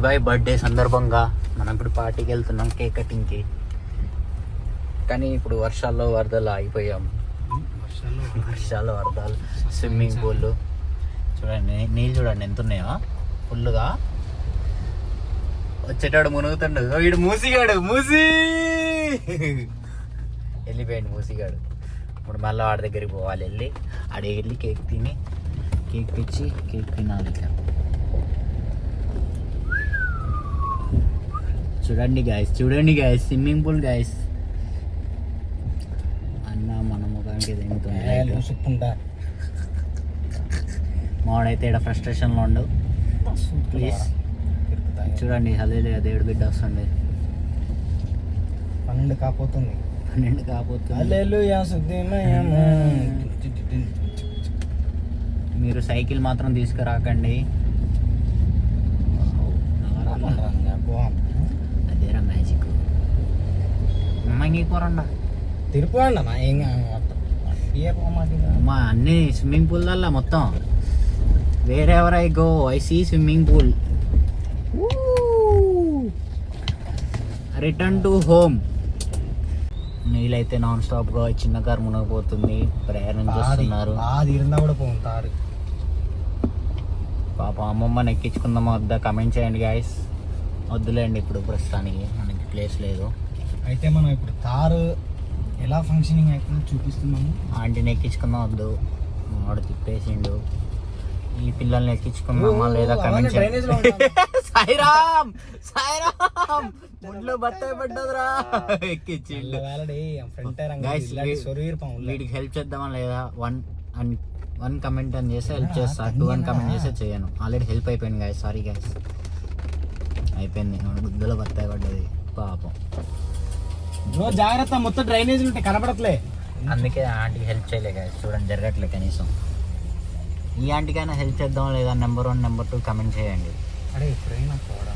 Bye birthday సందర్భంగా మనం ఇప్పుడు పార్టీకి వెళ్తున్నాం, కేక్ కటింగ్కి. కానీ ఇప్పుడు వర్షాల్లో వరదలు ఆగిపోయాం. వర్షాలు వరదలు, స్విమ్మింగ్ పూల్ చూడండి, నీళ్ళు చూడండి ఎంత ఉన్నాయో ఫుల్గా. వచ్చేటాడు మునుగుతుండు, వీడు మూసిగాడు, వెళ్ళిపోయాడు మూసిగాడు. ఇప్పుడు మళ్ళీ వాడి దగ్గరికి పోవాలి, వెళ్ళి కేక్ తెచ్చి కేక్ తినాలి. ఇట్లా చూడండి గాయస్ స్విమ్మింగ్ పూల్ గాయస్. అన్న మన ముఖానికి దిగుతుంది. మావాడైతే ఇక్కడ ఫ్రస్ట్రేషన్లో ఉండు. ప్లీజ్ చూడండి, హలే దేవుడు బిడ్డ వస్తుంది. 12 కాపోతుంది. మీరు సైకిల్ మాత్రం తీసుకురాకండి. అదేరా మ్యాజిక్. అమ్మాయి కూరండా తిరుపండి అమ్మా, అన్ని స్విమ్మింగ్ పూల్ వల్ల మొత్తం. Wherever I go I see swimming pool. Return to home. నీళ్ళైతే నాన్ స్టాప్ గా చిన్న కారు మునగపోతుంది, ప్రయాణం చేస్తున్నారు. పాప అమ్మమ్మని ఎక్కించుకుందామా వద్దా కమెంట్ చేయండి గాయస్. వద్దులేండి ఇప్పుడు ప్రస్తుతానికి, మనకి ప్లేస్ లేదు. అయితే మనం ఇప్పుడు తారు ఎలా ఫంక్షనింగ్ అవుతుందో చూపిస్తున్నాము. ఆంటీని ఎక్కించుకుందాం వద్దు, వాడు తిప్పేసిండు. ఈ పిల్లల్ని ఎక్కించుకుందామా లేదా కమెంట్ చేయండి. సాయిరామ్ ఒంట్లో బత్తాయి పడ్డదురా, ఎక్కించిండు. వీడికి హెల్ప్ చేద్దామా లేదా 1 కమెంట్ అని చేస్తే హెల్ప్ చేస్తా, 2 అని కమెంట్ చేస్తే చేయను. ఆల్రెడీ హెల్ప్ అయిపోయింది గాయస్, సారీ గాయస్. అయిపోయింది, గుద్దులో బత్తాయి పడ్డది పాపం. జాగ్రత్త, మొత్తం డ్రైనేజీలు ఉంటాయి కనపడట్లే. అందుకే ఆంటీకి హెల్ప్ చేయలే గాయస్. చూడండి జరగట్లే కనీసం. ఈ ఆంటీకైనా హెల్ప్ చేద్దాం లేదా నెంబర్ 1 నెంబర్ 2 కమెంట్ చేయండి. అరే ఎప్పుడైనా పోవడం